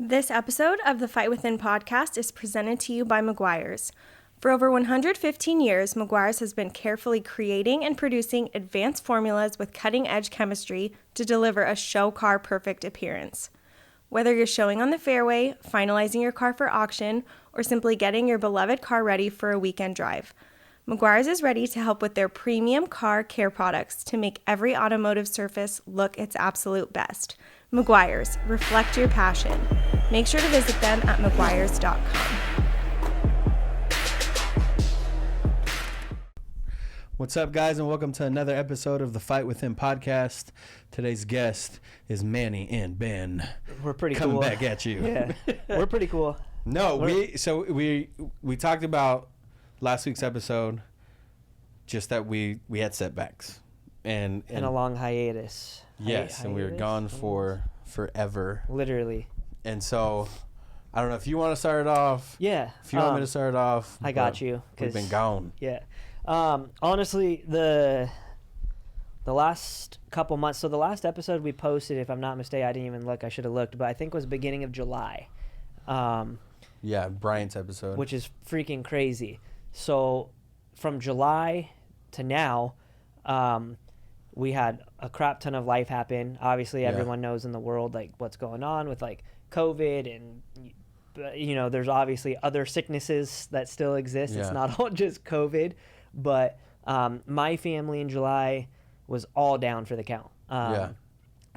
This episode of the Fight Within podcast is presented to you by Meguiar's. For over 115 years, Meguiar's has been carefully creating and producing advanced formulas with cutting-edge chemistry to deliver a show car perfect appearance. Whether you're showing on the fairway, finalizing your car for auction, or simply getting your beloved car ready for a weekend drive, Meguiar's is ready to help with their premium car care products to make every automotive surface look its absolute best. Meguiar's, reflect your passion. Make sure to visit them at meguiars.com. What's up, guys, and welcome to another episode of the Fight Within podcast. Today's guest is Manny and Ben. We're pretty coming cool. back at you. Yeah, we're pretty cool. No, we talked about last week's episode, just that we had setbacks and a long hiatus. Yes, and we were gone for forever. Literally. And so, I don't know if you want to start it off. Yeah. If you want me to start it off. I got you. We've been gone. Yeah. Honestly, the last couple months, so the last episode we posted, if I'm not mistaken, I didn't even look, I should have looked, but I think it was beginning of July. Yeah, Bryant's episode. Which is freaking crazy. So from July to now, we had a crap ton of life happen. Obviously, everyone knows in the world like what's going on with like COVID, and you know, there's obviously other sicknesses that still exist. It's not all just COVID, but my family in July was all down for the count.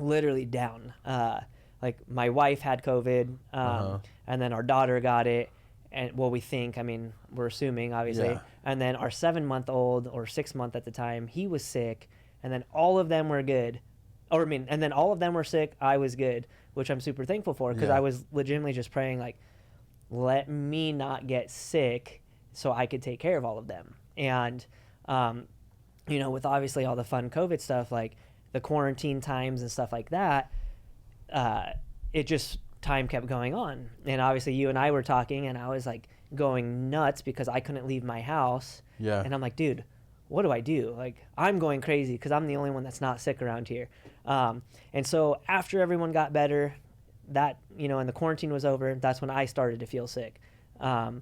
Literally down. Like my wife had COVID, and then our daughter got it, and well, we think, I mean, we're assuming obviously, and then our 7-month-old or 6-month at the time, he was sick. And then all of them were good. And then all of them were sick. I was good, which I'm super thankful for, because I was legitimately just praying, like, let me not get sick so I could take care of all of them. And, you know, with obviously all the fun COVID stuff, like the quarantine times and stuff like that, time kept going on. And obviously you and I were talking, and I was like going nuts because I couldn't leave my house. Yeah. And I'm like, dude, what do I do? Like, I'm going crazy because I'm the only one that's not sick around here. And so after everyone got better, that, you know, and the quarantine was over, that's when I started to feel sick. I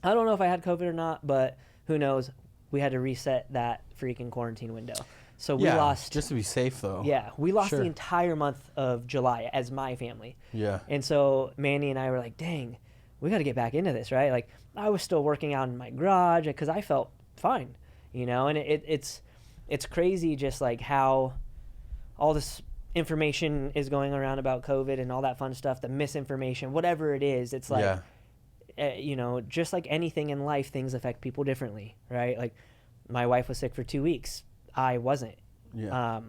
don't know if I had COVID or not, but who knows? We had to reset that freaking quarantine window. So we lost... just to be safe, though. Yeah, we lost the entire month of July as my family. Yeah. And so Manny and I were like, dang, we got to get back into this, right? Like, I was still working out in my garage because I felt fine. You know, and it's crazy just like how all this information is going around about COVID and all that fun stuff, the misinformation, whatever it is. It's like, you know, just like anything in life, things affect people differently, right? Like my wife was sick for 2 weeks. I wasn't. Yeah.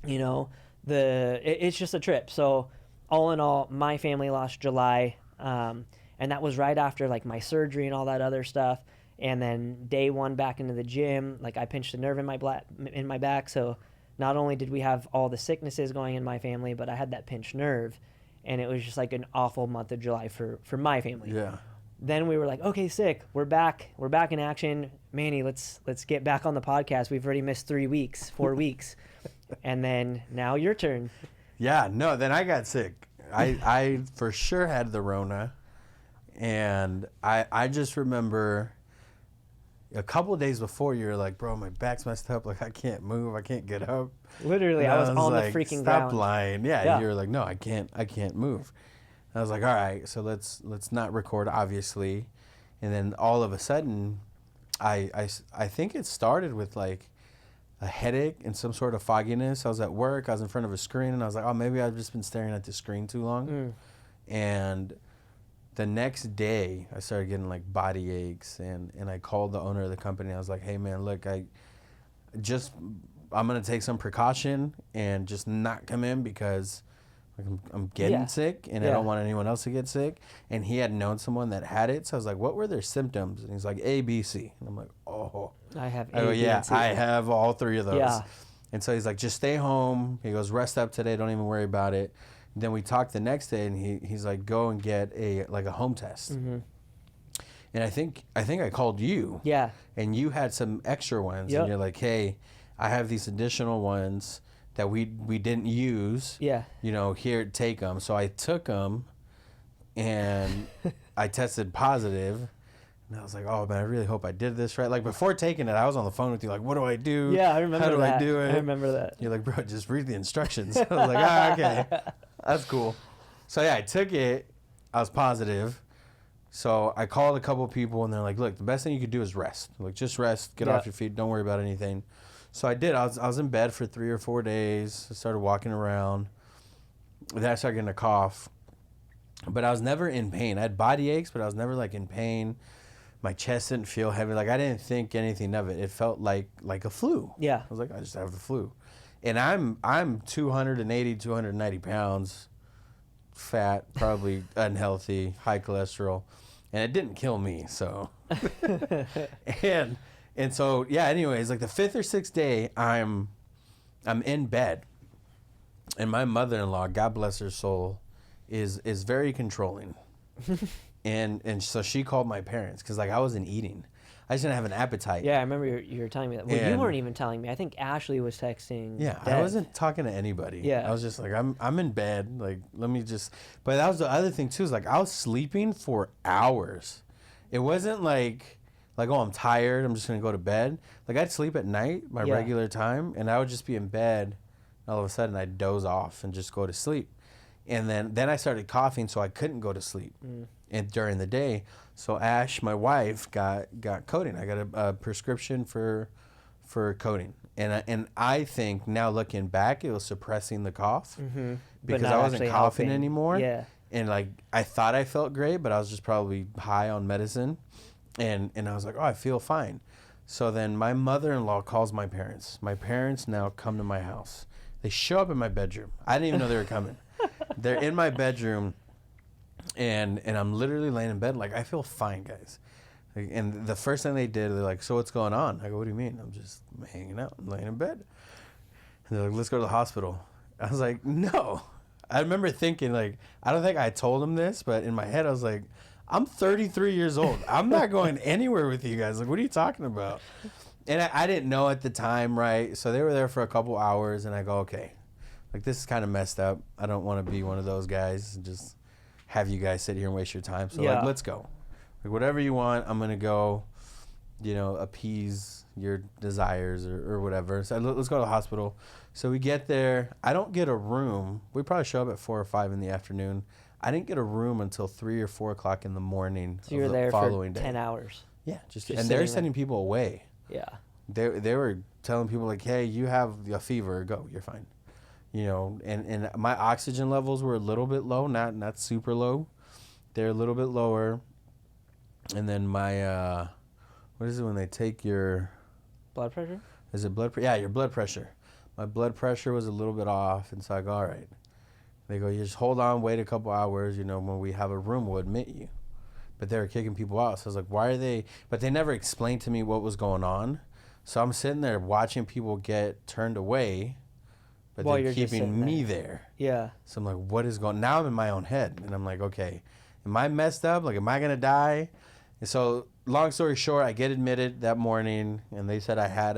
You know, it's just a trip. So all in all, my family lost July. And that was right after like my surgery and all that other stuff. And then day one back into the gym, like I pinched a nerve in my back. So not only did we have all the sicknesses going in my family, but I had that pinched nerve, and it was just like an awful month of July for my family. Yeah. Then we were like, okay, sick. We're back in action. Manny, let's get back on the podcast. We've already missed 4 weeks. And then now your turn. Yeah, no, then I got sick. I for sure had the Rona. And I just remember a couple of days before, you were like, bro, my back's messed up. Like, I can't move. I can't get up. Literally, I was on like, the freaking ground. Stop lying. Yeah, you were like, no, I can't move. And I was like, all right, so let's not record, obviously. And then all of a sudden, I think it started with like a headache and some sort of fogginess. I was at work. I was in front of a screen, and I was like, oh, maybe I've just been staring at the screen too long. And the next day, I started getting like body aches, and I called the owner of the company. I was like, hey man, look, I'm gonna take some precaution and just not come in because like I'm getting sick, and I don't want anyone else to get sick. And he had known someone that had it, so I was like, what were their symptoms? And he's like, A, B, C. And I'm like, oh. I have A, B, and C. I have all three of those. Yeah. And so he's like, just stay home. He goes, rest up today. Don't even worry about it. Then we talked the next day, and he's like, go and get a home test. Mm-hmm. And I think I called you. Yeah. And you had some extra ones, and you're like, hey, I have these additional ones that we didn't use. Yeah. You know, here, take them. So I took them, and I tested positive. And I was like, oh, man, I really hope I did this right. Like, before taking it, I was on the phone with you, like, what do I do? Yeah, I remember that. How do I do it? I remember that. You're like, bro, just read the instructions. I was like, okay. That's cool. So, yeah, I took it. I was positive. So I called a couple of people, and they're like, look, the best thing you could do is rest. Like, just rest. Get off your feet. Don't worry about anything. So I did. I was in bed for 3 or 4 days. I started walking around. Then I started getting a cough. But I was never in pain. I had body aches, but I was never, like, in pain. My chest didn't feel heavy. Like, I didn't think anything of it. It felt like a flu. Yeah. I was like, I just have the flu. And I'm 280, 290 pounds, fat, probably unhealthy, high cholesterol. And it didn't kill me, so. and so, yeah, anyways, like the 5th or 6th day, I'm in bed. And my mother-in-law, God bless her soul, is very controlling. And so she called my parents because, like, I wasn't eating. I just didn't have an appetite. Yeah, I remember you were telling me that. Well, you weren't even telling me. I think Ashley was texting. Yeah, Dad. I wasn't talking to anybody. Yeah. I was just like, I'm in bed. Like, let me just. But that was the other thing too. Is like I was sleeping for hours. It wasn't like oh, I'm tired. I'm just gonna go to bed. Like, I'd sleep at night, my regular time, and I would just be in bed. All of a sudden, I'd doze off and just go to sleep. And then I started coughing, so I couldn't go to sleep. And during the day, so Ash, my wife, got codeine. I got a prescription for codeine, and I think now looking back, it was suppressing the cough because I wasn't coughing anymore. Yeah, and like I thought I felt great, but I was just probably high on medicine, and I was like, oh, I feel fine. So then my mother-in-law calls my parents. My parents now come to my house. They show up in my bedroom. I didn't even know they were coming. They're in my bedroom. And I'm literally laying in bed like, I feel fine, guys. Like, and the first thing they did, they're like, so what's going on? I go, what do you mean? I'm just hanging out. I'm laying in bed. And they're like, let's go to the hospital. I was like, no. I remember thinking, like, I don't think I told them this, but in my head I was like, I'm 33 years old. I'm not going anywhere with you guys. Like, what are you talking about? And I didn't know at the time, right? So they were there for a couple hours, and I go, okay. Like, this is kind of messed up. I don't want to be one of those guys and just have you guys sit here and waste your time. So like, let's go. Like, whatever you want, I'm going to go, appease your desires or whatever. So let's go to the hospital. So we get there. I don't get a room. We probably show up at 4 or 5 in the afternoon. I didn't get a room until 3 or 4 o'clock in the morning. So you were there for 10 hours. Yeah. And they're sending people away. Yeah. They were telling people like, hey, you have a fever. Go. You're fine. And my oxygen levels were a little bit low, not super low. They're a little bit lower. And then my, what is it when they take your... Blood pressure? Is it blood pressure? Yeah, your blood pressure. My blood pressure was a little bit off, and so I go, all right. They go, you just hold on, wait a couple hours, when we have a room, we'll admit you. But they were kicking people out. So I was like, why are they... But they never explained to me what was going on. So I'm sitting there watching people get turned away... But they're keeping me there. Yeah. So I'm like, what is going on? Now I'm in my own head. And I'm like, okay, am I messed up? Like, am I going to die? And so, long story short, I get admitted that morning. And they said I had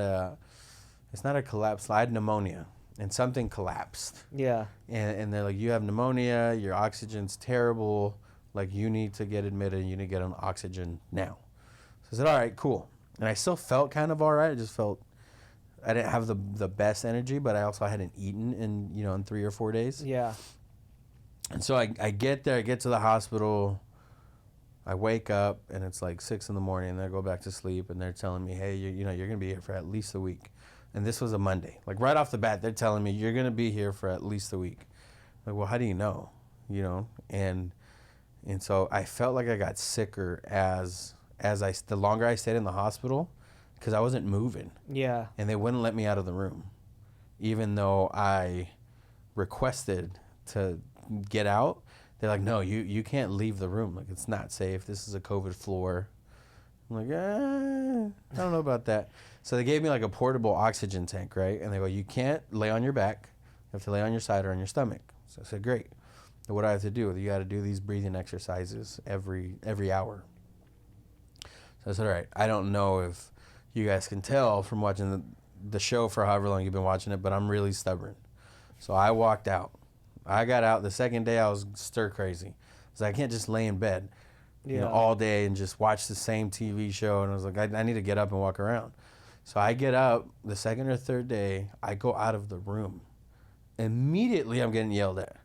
it's not a collapse. I had pneumonia. And something collapsed. Yeah. And they're like, you have pneumonia. Your oxygen's terrible. Like, you need to get admitted. You need to get on oxygen now. So I said, all right, cool. And I still felt kind of all right. I just felt... I didn't have the best energy, but I also hadn't eaten in 3 or 4 days. Yeah. And so I get there, I get to the hospital, I wake up, and it's like 6 a.m, and I go back to sleep, and they're telling me, hey, you're going to be here for at least a week. And this was a Monday. Like, right off the bat, they're telling me, you're going to be here for at least a week. Like, well, how do you know? And so I felt like I got sicker as the longer I stayed in the hospital, because I wasn't moving. Yeah. And they wouldn't let me out of the room, even though I requested to get out. They're like, no, you can't leave the room. Like, it's not safe. This is a COVID floor. I'm like, I don't know about that. So they gave me like a portable oxygen tank, right? And they go, you can't lay on your back. You have to lay on your side or on your stomach. So I said, great. So what do I have to do? You got to do these breathing exercises every hour. So I said, all right, I don't know if you guys can tell from watching the show for however long you've been watching it, but I'm really stubborn. So I walked out. I got out. The second day I was stir crazy. because I can't just lay in bed, all day and just watch the same TV show. And I was like, I need to get up and walk around. So I get up the second or third day. I go out of the room. Immediately, I'm getting yelled at.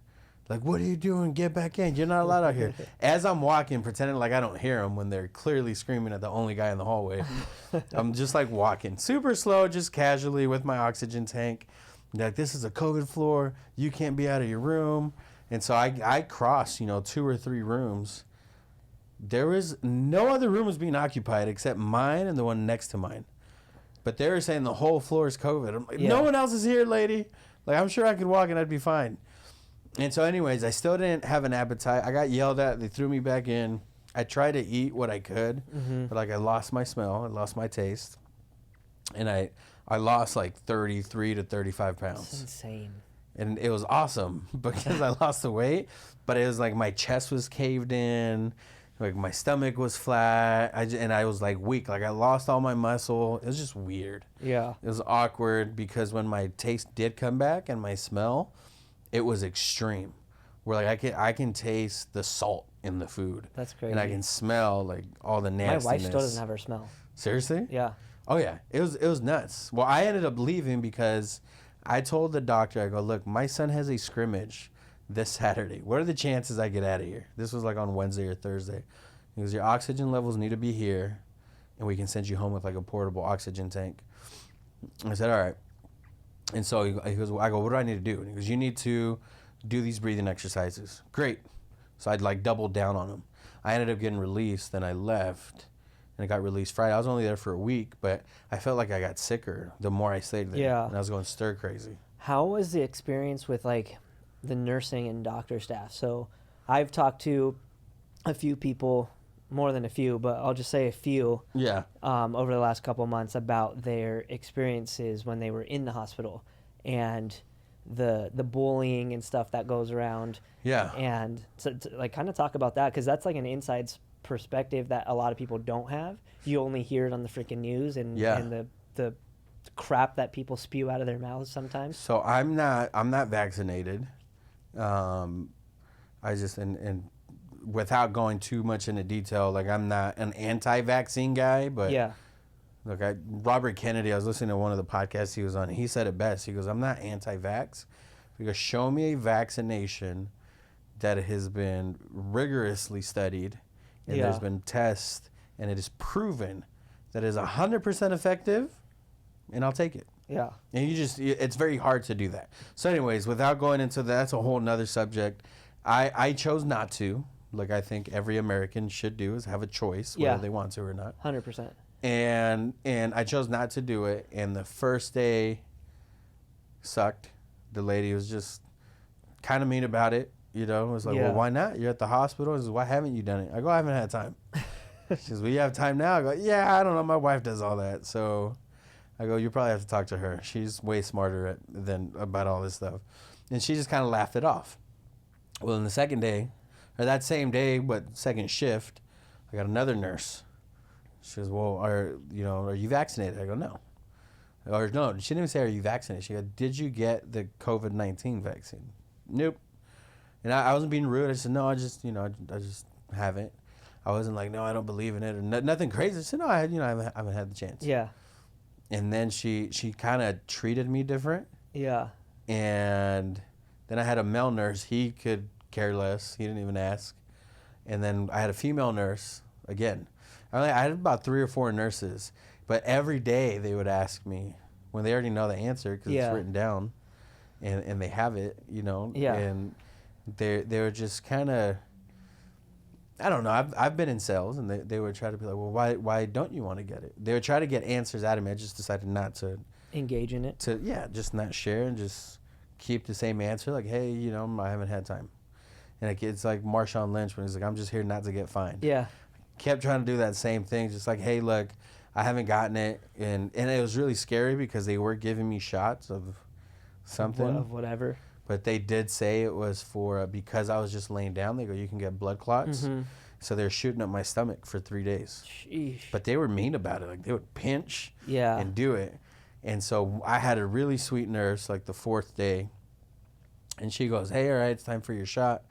Like, what are you doing? Get back in. You're not allowed out here. As I'm walking, pretending like I don't hear them when they're clearly screaming at the only guy in the hallway. I'm just like walking super slow, just casually with my oxygen tank. Like, this is a COVID floor. You can't be out of your room. And so I crossed, 2 or 3 rooms. There was no other room was being occupied except mine and the one next to mine. But they were saying the whole floor is COVID. I'm like, no one else is here, lady. Like, I'm sure I could walk and I'd be fine. And so anyways, I still didn't have an appetite. I got yelled at. They threw me back in. I tried to eat what I could, but like I lost my smell. I lost my taste. And I lost like 33 to 35 pounds. That's insane. And it was awesome because I lost the weight, but it was like my chest was caved in. Like my stomach was flat. And I was like weak. Like I lost all my muscle. It was just weird. Yeah. It was awkward because when my taste did come back and my smell, it was extreme. Where like I can taste the salt in the food. That's crazy. And I can smell like all the nastiness. My wife still doesn't have her smell. Seriously? Yeah. Oh yeah. It was nuts. Well, I ended up leaving because I told the doctor, I go, look, my son has a scrimmage this Saturday. What are the chances I get out of here? This was like on Wednesday or Thursday. He goes, your oxygen levels need to be here and we can send you home with like a portable oxygen tank. I said, all right. And so he goes, I go, what do I need to do? And he goes, you need to do these breathing exercises. Great. So I'd like doubled down on them. I ended up getting released. Then I left and I got released Friday. I was only there for a week, but I felt like I got sicker the more I stayed there. Yeah. And I was going stir crazy. How was the experience with like the nursing and doctor staff? So I've talked to a few people, more than a few, but I'll just say a few. Yeah. Over the last couple of months about their experiences when they were in the hospital and the bullying and stuff that goes around. Yeah. And to like kind of talk about that, because that's like an inside perspective that a lot of people don't have. You only hear it on the freaking news and the crap that people spew out of their mouths sometimes. So I'm not vaccinated. I just and without going too much into detail, like I'm not an anti-vaccine guy, but look, Robert Kennedy, I was listening to one of the podcasts he was on. He said it best. He goes, I'm not anti-vax. He goes, show me a vaccination that has been rigorously studied and there's been tests and it is proven that it is 100% effective, and I'll take it. Yeah. And it's very hard to do that. So anyways, without going into that, that's a whole nother subject. I chose not to. Like I think every American should do is have a choice whether they want to or not. 100%. And I chose not to do it. And the first day sucked. The lady was just kind of mean about it. It was like, well, why not? You're at the hospital. She says, why haven't you done it? I go, I haven't had time. She says, well, you have time now? I go, yeah, I don't know. My wife does all that. So I go, you probably have to talk to her. She's way smarter than about all this stuff. And she just kind of laughed it off. Well, in the second day, or that same day, but second shift, I got another nurse. She goes, well, are you vaccinated? I go, no. Or no, she didn't even say, are you vaccinated? She goes, did you get the COVID-19 vaccine? Nope. And I wasn't being rude. I said, no, I just haven't. I wasn't like, no, I don't believe in it, or nothing crazy. I said, no, I haven't had the chance. Yeah. And then she kind of treated me different. Yeah. And then I had a male nurse. He could care less. He didn't even ask. And then I had a female nurse again. I had about 3 or 4 nurses, but every day they would ask me when they already know the answer because it's written down, and they have it, Yeah. And they were just kind of, I don't know. I've been in sales, and they would try to be like, well, why don't you want to get it? They would try to get answers out of me. I just decided not to engage in it. Just not share and just keep the same answer. Like, hey, I haven't had time. And it's like Marshawn Lynch when he's like, I'm just here not to get fined. Yeah. Kept trying to do that same thing, just like, hey, look, I haven't gotten it, and it was really scary because they were giving me shots of something of whatever. But they did say it was for because I was just laying down. They go, you can get blood clots. Mm-hmm. So they're shooting up my stomach for 3 days. Sheesh. But they were mean about it. Like they would pinch and do it. And so I had a really sweet nurse like the 4th day, and she goes, hey, all right, it's time for your shot.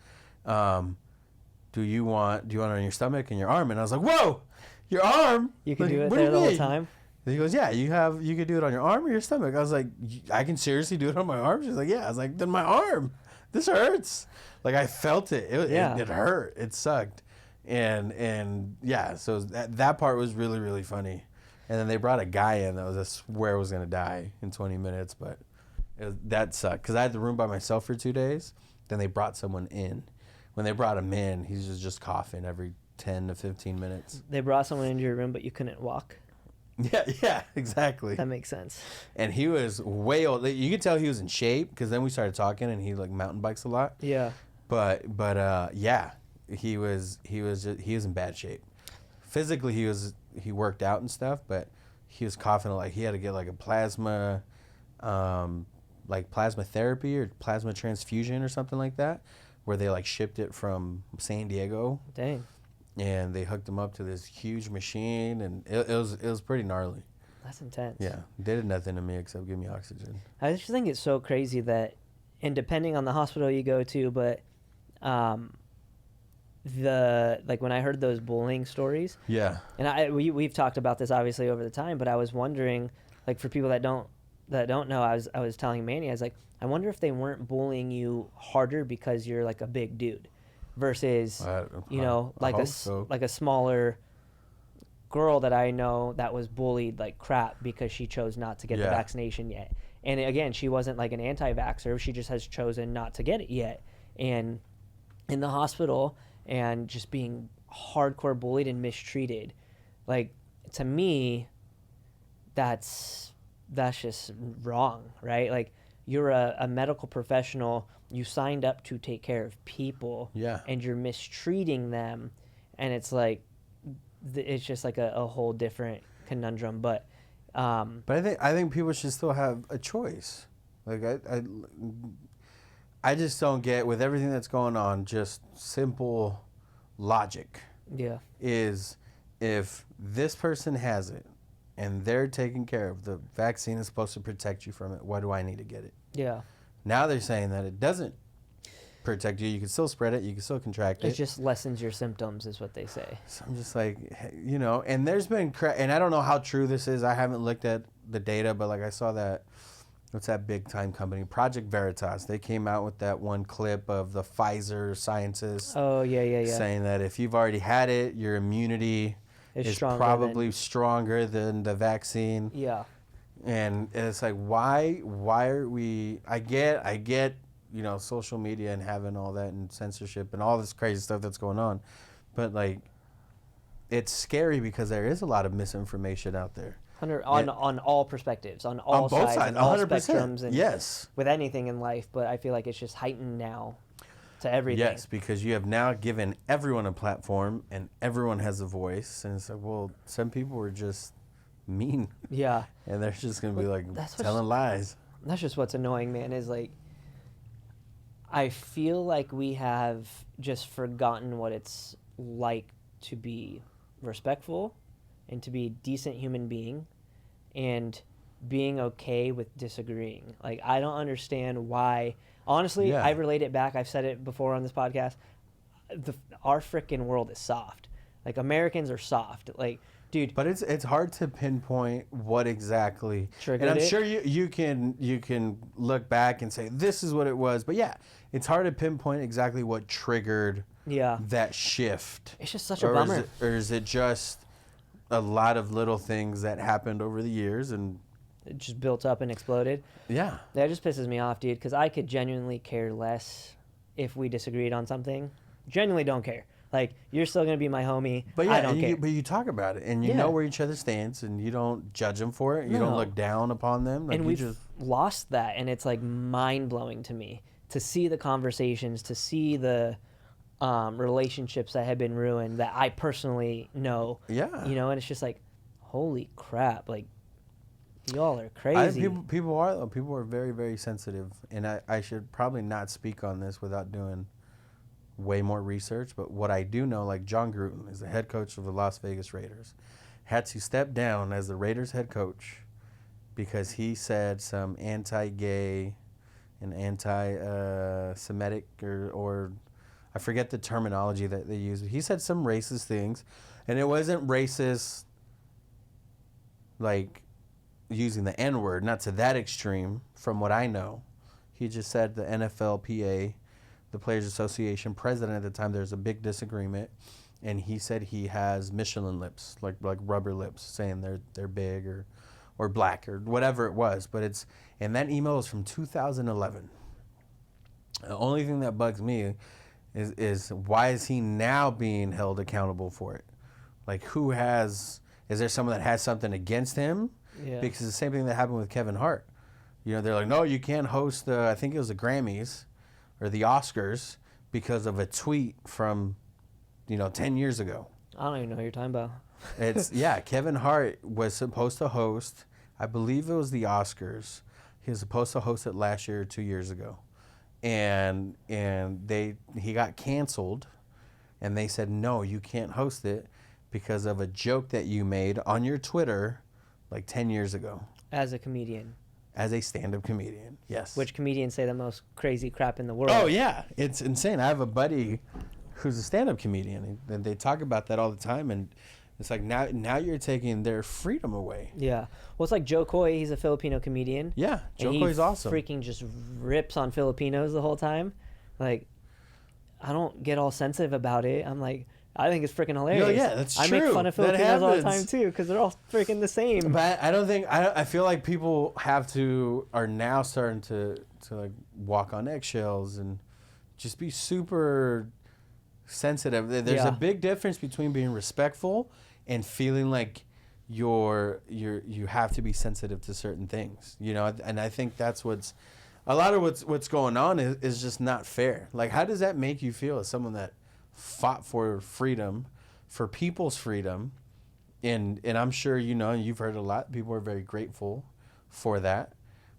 do you want it on your stomach and your arm? And I was like, whoa, your arm? You can do it there the whole time? And he goes, yeah, you could do it on your arm or your stomach. I was like, I can seriously do it on my arm? She's like, yeah. I was like, then my arm. This hurts. Like, I felt it. It hurt. It sucked. And yeah, so that part was really, really funny. And then they brought a guy in that was, I swear, was going to die in 20 minutes. But that sucked. Because I had the room by myself for 2 days. Then they brought someone in. When they brought him in, he was just coughing every 10 to 15 minutes. They brought someone into your room, but you couldn't walk? Yeah, exactly. That makes sense. And he was way old. You could tell he was in shape because then we started talking, and he like mountain bikes a lot. Yeah. But yeah, he was in bad shape. Physically, he worked out and stuff, but he was coughing like he had to get like a plasma therapy or plasma transfusion or something like that, where they like shipped it from San Diego. Dang. And they hooked him up to this huge machine, and it was pretty gnarly. That's intense. Yeah, they did nothing to me except give me oxygen. I just think it's so crazy that, and depending on the hospital you go to, but when I heard those bullying stories. Yeah. And we've talked about this obviously over the time, but I was wondering, like, for people that don't know, I was telling Manny, I was like, I wonder if they weren't bullying you harder because you're like a big dude. Versus, like a smaller girl that I know that was bullied like crap because she chose not to get the vaccination yet. And again, she wasn't like an anti-vaxxer. She just has chosen not to get it yet. And in the hospital and just being hardcore bullied and mistreated, like, to me, that's just wrong, right? Like, you're a medical professional. You signed up to take care of people, and you're mistreating them, and it's like, it's just like a whole different conundrum. But I think people should still have a choice. Like I just don't get, with everything that's going on, just simple logic. Yeah, is if this person has it and they're taken care of, the vaccine is supposed to protect you from it. Why do I need to get it? Yeah. Now they're saying that it doesn't protect you. You can still spread it. You can still contract it. It just lessens your symptoms, is what they say. So I'm just like, and there's been, and I don't know how true this is. I haven't looked at the data, but like I saw that, what's that big time company? Project Veritas. They came out with that one clip of the Pfizer scientists. Oh, yeah. Saying that if you've already had it, your immunity is probably stronger than the vaccine. Yeah. And it's like, why are we, I get, social media and having all that and censorship and all this crazy stuff that's going on. But like, it's scary because there is a lot of misinformation out there. On all perspectives, on all sides, on all 100%. spectrums, and yes, with anything in life. But I feel like it's just heightened now to everything. Yes, because you have now given everyone a platform and everyone has a voice. And it's like, well, some people were just mean. Yeah. And they're just going to be like telling lies. That's just what's annoying, man, is like, I feel like we have just forgotten what it's like to be respectful and to be a decent human being and being okay with disagreeing. Like, I don't understand why. Honestly, I relate it back. I've said it before on this podcast. Our freaking world is soft. Like, Americans are soft. Like, dude. But it's hard to pinpoint what exactly triggered it. And I'm sure you can look back and say this is what it was. But yeah, it's hard to pinpoint exactly what triggered that shift. It's just such a bummer. Or is it just a lot of little things that happened over the years and it just built up and exploded? Yeah. That just pisses me off, dude, because I could genuinely care less if we disagreed on something. Genuinely don't care. Like, you're still going to be my homie. But yeah, I don't care. But you talk about it, and you know where each other stands, and you don't judge them for it. You don't look down upon them. Like, and we've lost that, and it's, like, mind-blowing to me to see the conversations, to see the relationships that have been ruined that I personally know. Yeah. And it's just like, holy crap. Like, y'all are crazy. People are very, very sensitive, and I should probably not speak on this without doing way more research, but what I do know, like John Gruden is the head coach of the Las Vegas Raiders, had to step down as the Raiders head coach because he said some anti-gay and anti-Semitic or I forget the terminology that they used. He said some racist things, and it wasn't racist like using the N-word, not to that extreme from what I know. He just said the NFLPA, the Players Association president at the time, there's a big disagreement, and he said he has Michelin lips, like rubber lips, saying they're big or black or whatever it was. But it's, and that email is from 2011. The only thing that bugs me is why is he now being held accountable for it? Like, is there someone that has something against him? Yeah. Because it's the same thing that happened with Kevin Hart. You know, they're like, no, you can't host I think it was the Grammys or the Oscars because of a tweet from, 10 years ago. I don't even know what you're talking about. Kevin Hart was supposed to host, I believe it was the Oscars. He was supposed to host it last year or 2 years ago. And he got canceled, and they said, no, you can't host it because of a joke that you made on your Twitter like 10 years ago. As a comedian. As a stand-up comedian, yes. Which comedians say the most crazy crap in the world. Oh, yeah. It's insane. I have a buddy who's a stand-up comedian, and they talk about that all the time, and it's like now you're taking their freedom away. Yeah. Well, it's like Joe Coy. He's a Filipino comedian. Yeah, Joe Coy's awesome. Freaking just rips on Filipinos the whole time. Like, I don't get all sensitive about it. I'm like, I think it's freaking hilarious. Yeah, that's true. I make fun of Filipinos all the time too because they're all freaking the same. But I feel like people are now starting to like walk on eggshells and just be super sensitive. There's a big difference between being respectful and feeling like you have to be sensitive to certain things, and I think that's what's going on is just not fair. Like, how does that make you feel as someone that fought for freedom, for people's freedom, and I'm sure you've heard a lot, people are very grateful for that,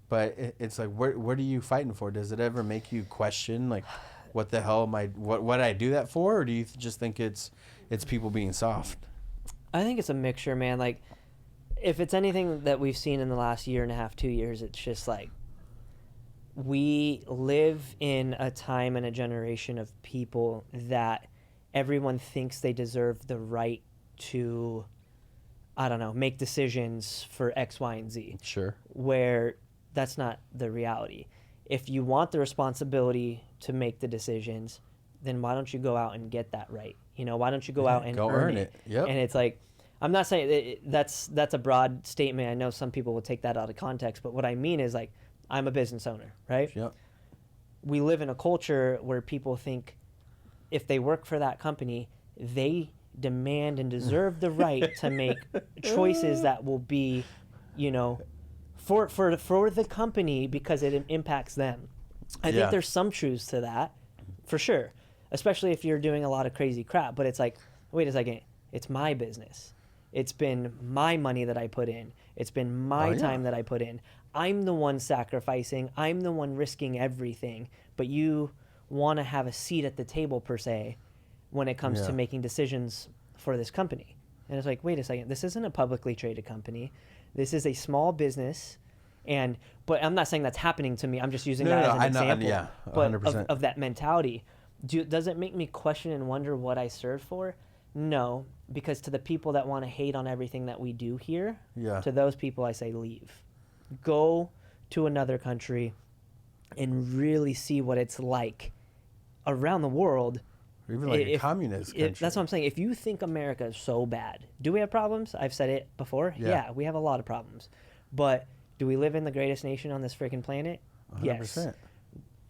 but it's like, what are you fighting for? Does it ever make you question, like, what the hell what did I do that for? Or do you just think it's people being soft? I think it's a mixture, man. Like, if it's anything that we've seen in the last year and a half, 2 years, it's just like, we live in a time and a generation of people that everyone thinks they deserve the right to, I don't know, make decisions for X, Y, and Z. Sure. Where that's not the reality. If you want the responsibility to make the decisions, then why don't you go out and get that right? Why don't you go out and earn it? Yep. And it's like, I'm not saying that's a broad statement. I know some people will take that out of context, but what I mean is, like, I'm a business owner, right? Yep. We live in a culture where people think if they work for that company, they demand and deserve the right to make choices that will be, for the company because it impacts them. I think there's some truths to that, for sure, especially if you're doing a lot of crazy crap. But it's like, wait a second, it's my business. It's been my money that I put in. It's been my time that I put in. I'm the one sacrificing. I'm the one risking everything. But you want to have a seat at the table, per se, when it comes to making decisions for this company. And it's like, wait a second, this isn't a publicly traded company. This is a small business. But I'm not saying that's happening to me. I'm just using that as an example. Yeah, 100%. Of that mentality. Does it make me question and wonder what I serve for? No, because to the people that want to hate on everything that we do here, to those people I say leave. Go to another country and really see what it's like around the world. Or even like a communist country. That's what I'm saying. If you think America is so bad, do we have problems? I've said it before. Yeah, we have a lot of problems. But do we live in the greatest nation on this freaking planet? 100%. Yes.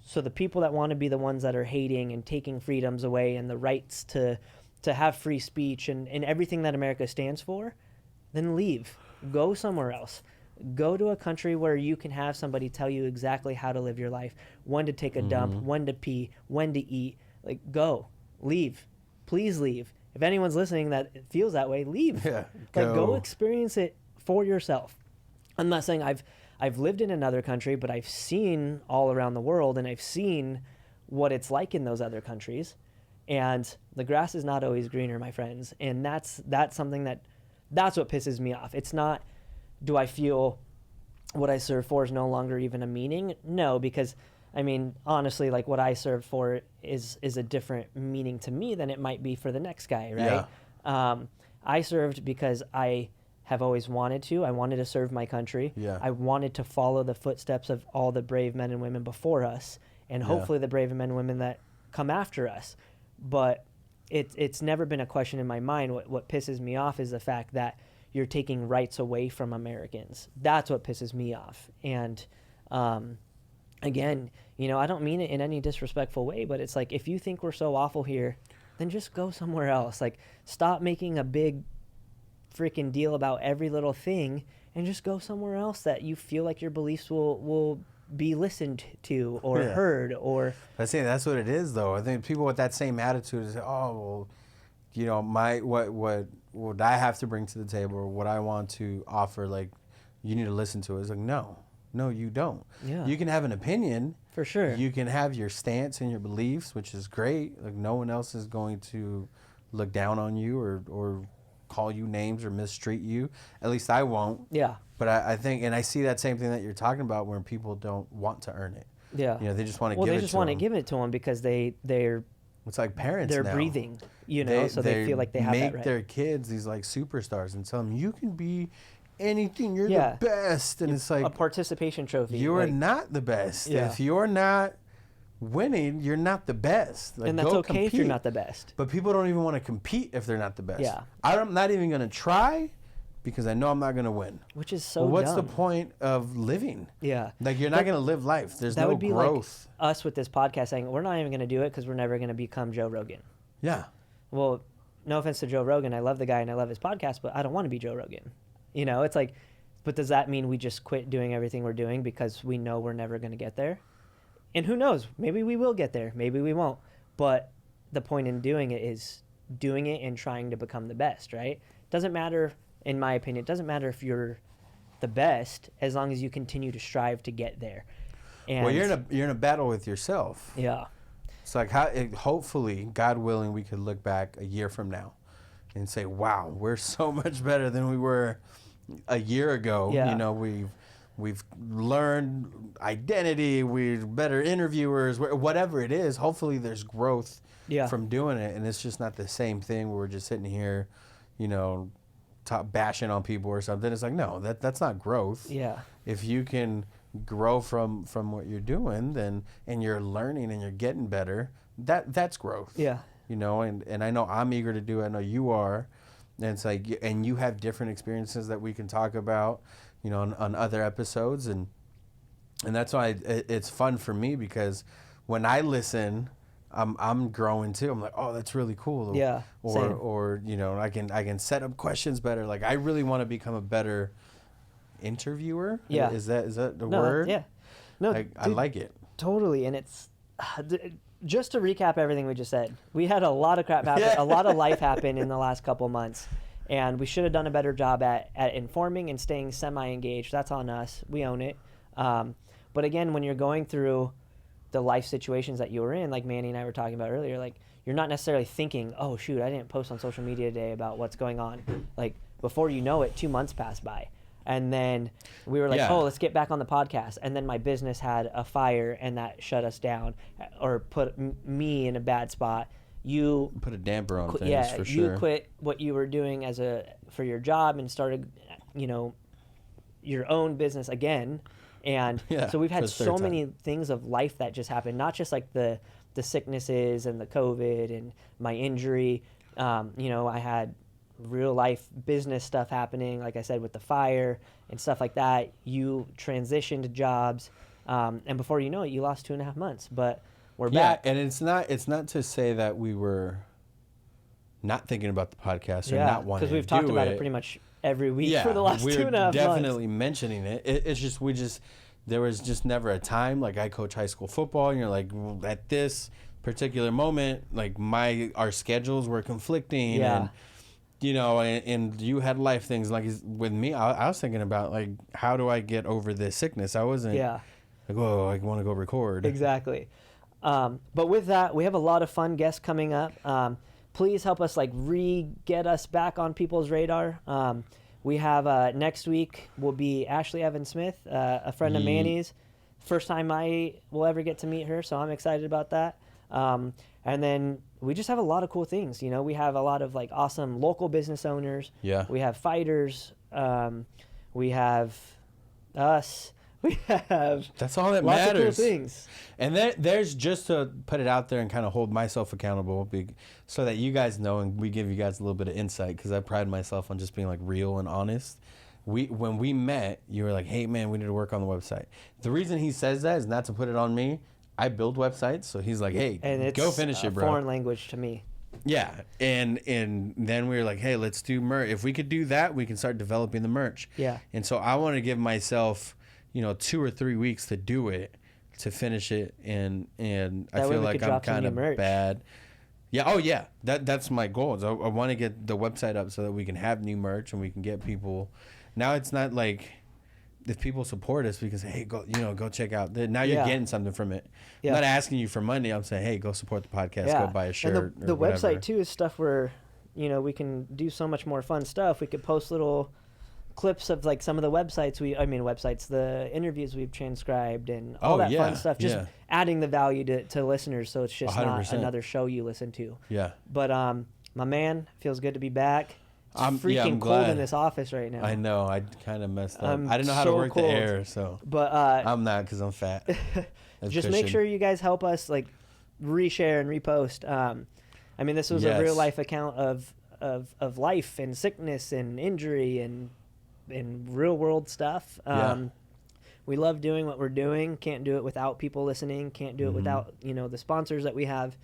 So the people that want to be the ones that are hating and taking freedoms away and the rights to have free speech and everything that America stands for, then leave. Go somewhere else. Go to a country where you can have somebody tell you exactly how to live your life, when to take a dump, when to pee, when to eat. Like, go. Leave. Please leave. If anyone's listening that feels that way, leave. Yeah, go experience it for yourself. I'm not saying I've lived in another country, but I've seen all around the world, and I've seen what it's like in those other countries. And the grass is not always greener, my friends. And that's something that's what pisses me off. It's not, do I feel what I serve for is no longer even a meaning? No, because I mean, honestly, like what I serve for is a different meaning to me than it might be for the next guy, right? Yeah. I served because I have always wanted to. I wanted to serve my country. Yeah. I wanted to follow the footsteps of all the brave men and women before us, and hopefully the brave men and women that come after us. But it's never been a question in my mind. What pisses me off is the fact that you're taking rights away from Americans. That's what pisses me off. And again, you know, I don't mean it in any disrespectful way, but it's like, if you think we're so awful here, then just go somewhere else. Like, stop making a big freaking deal about every little thing and just go somewhere else that you feel like your beliefs will be listened to or heard. Or I say that's what it is, though. I think people with that same attitude say, oh, well, you know, what I have to bring to the table, or what I want to offer, like, you need to listen to it. It's like, no, you don't. Yeah. You can have an opinion. For sure. You can have your stance and your beliefs, which is great. Like, no one else is going to look down on you or call you names or mistreat you. At least I won't. Yeah. But I think, and I see that same thing that you're talking about, where people don't want to earn it. Yeah. You know, they just want to well, give it to them. they just want to give it to them because they're it's like parents they're now. breathing, you know, so they feel like they have that right. Make their kids these like superstars and tell them, you can be anything, you're Yeah. the best. And it's like a participation trophy. You're like, not the best. Yeah. If you're not winning, you're not the best. Like, and that's go okay compete. if you're not the best. But people don't even want to compete if they're not the best. Yeah. I'm not even going to try because I know I'm not going to win. Which is so well, what's dumb. the point of living? Yeah. Like, you're not going to live life. There's that no would be growth. Like us with this podcast saying, we're not even going to do it because we're never going to become Joe Rogan. Yeah. Well, no offense to Joe Rogan. I love the guy and I love his podcast, but I don't want to be Joe Rogan. You know, it's like, but does that mean we just quit doing everything we're doing because we know we're never going to get there? And who knows? Maybe we will get there. Maybe we won't. But the point in doing it is doing it and trying to become the best, right? Doesn't matter, in my opinion, it doesn't matter if you're the best as long as you continue to strive to get there. And well, you're in a battle with yourself. Yeah. It's like, hopefully, God willing, we could look back a year from now and say, wow, we're so much better than we were a year ago. Yeah. You know, we've learned identity, we're better interviewers, whatever it is. Hopefully there's growth from doing it, and it's just not the same thing where we're just sitting here, you know, bashing on people or something. It's like, no, that's not growth. Yeah. If you can grow from what you're doing, then, and you're learning and you're getting better, that's growth. Yeah. You know, and I know I'm eager to do it. I know you are. And it's like, and you have different experiences that we can talk about, you know, on other episodes. And that's why it's fun for me, because when I listen, I'm growing too. I'm like, oh, that's really cool. Yeah. Or you know, I can set up questions better. Like, I really want to become a better interviewer. Yeah. Is that the word? Yeah. No, I like it. Totally. And it's just to recap everything we just said. We had a lot of crap happen. A lot of life happened in the last couple months, and we should have done a better job at informing and staying semi-engaged. That's on us. We own it. But again, when you're going through the life situations that you were in, like Manny and I were talking about earlier, like, you're not necessarily thinking, oh shoot, I didn't post on social media today about what's going on. Like, before you know it, 2 months passed by. And then we were like, oh, let's get back on the podcast. And then my business had a fire, and that shut us down or put me in a bad spot. You put a damper on things, for sure. You quit what you were doing for your job and started, you know, your own business again. And so we've had so many things of life that just happened, not just like the sicknesses and the COVID and my injury. You know, I had real life business stuff happening, like I said, with the fire and stuff like that. You transitioned jobs, and before you know it, you lost 2.5 months. But we're back. Yeah, and it's not to say that we were not thinking about the podcast or not wanting to do it. Because we've talked about it pretty much every week for the last 2.5 months. We're definitely mentioning it. It's just there was just never a time. Like, I coach high school football, and you're like, well, at this particular moment, like, our schedules were conflicting, and you know, and you had life things. Like, with me, I was thinking about, like, how do I get over this sickness? I wasn't like, oh, I want to go record. Exactly. But with that, we have a lot of fun guests coming up. Please help us, like, get us back on people's radar. We have next week will be Ashley Evans Smith, a friend of Manny's, first time I will ever get to meet her, so I'm excited about that. And then we just have a lot of cool things. You know, we have a lot of like awesome local business owners. Yeah. We have fighters. We have us. We have that's all that lots matters. of cool things. And there's just to put it out there and kind of hold myself accountable, so that you guys know and we give you guys a little bit of insight, because I pride myself on just being like real and honest. When we met, you were like, hey man, we need to work on the website. The reason he says that is not to put it on me. I build websites, so he's like, hey, go finish it, bro. Foreign language to me. Yeah, and then we were like, hey, let's do merch. If we could do that, we can start developing the merch. Yeah. And so I want to give myself, 2 or 3 weeks to do it, to finish it, and I feel like I'm kind of bad. Yeah. Oh yeah. That's my goal. I want to get the website up so that we can have new merch and we can get people. Now it's not like, if people support us, we can say, hey, go check out. Now you're getting something from it. Yeah. I'm not asking you for money. I'm saying, hey, go support the podcast. Go buy a shirt. And the website too is stuff where, we can do so much more fun stuff. We could post little clips of like some of the the interviews we've transcribed and all that fun stuff. Just adding the value to listeners, so it's just 100%. Not another show you listen to. Yeah. But my man, feels good to be back. It's freaking cold in this office right now. I know. I kind of messed up. I didn't know how to work the air, so. But I'm not, because I'm fat. Just make sure you guys help us like reshare and repost. This was a real life account of life and sickness and injury and real world stuff. We love doing what we're doing. Can't do it without people listening. Can't do it without the sponsors that we have.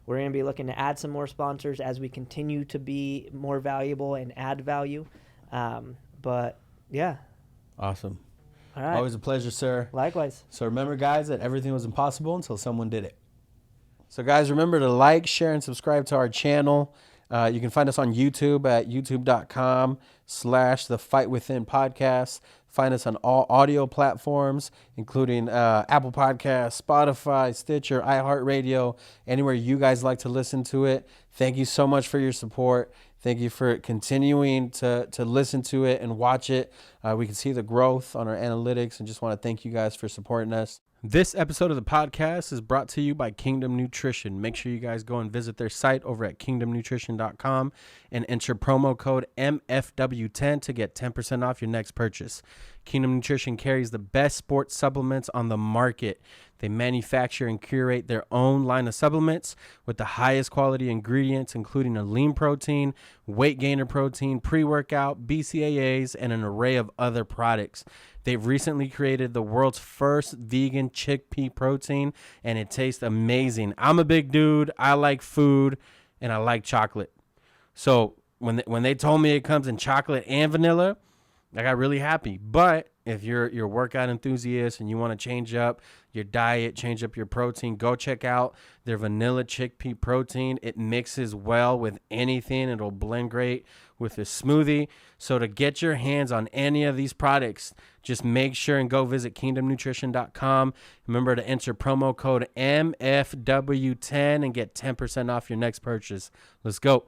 We're going to be looking to add some more sponsors as we continue to be more valuable and add value. But yeah. Awesome. All right. Always a pleasure, sir. Likewise. So remember, guys, that everything was impossible until someone did it. So guys, remember to like, share, and subscribe to our channel. You can find us on YouTube at youtube.com/The Fight Within Podcast. Find us on all audio platforms, including Apple Podcasts, Spotify, Stitcher, iHeartRadio, anywhere you guys like to listen to it. Thank you so much for your support. Thank you for continuing to listen to it and watch it. We can see the growth on our analytics, and just want to thank you guys for supporting us. This episode of the podcast is brought to you by Kingdom Nutrition. Make sure you guys go and visit their site over at kingdomnutrition.com and enter promo code MFW10 to get 10% off your next purchase. Kingdom Nutrition carries the best sports supplements on the market. They manufacture and curate their own line of supplements with the highest quality ingredients, including a lean protein, weight gainer protein, pre-workout, BCAAs, and an array of other products. They've recently created the world's first vegan chickpea protein, and it tastes amazing. I'm a big dude. I like food, and I like chocolate. So when they told me it comes in chocolate and vanilla, I got really happy. But if you're a workout enthusiast and you want to change up your diet, change up your protein, go check out their vanilla chickpea protein. It mixes well with anything. It'll blend great with a smoothie. So to get your hands on any of these products, just make sure and go visit kingdomnutrition.com. Remember to enter promo code MFW10 and get 10% off your next purchase. Let's go.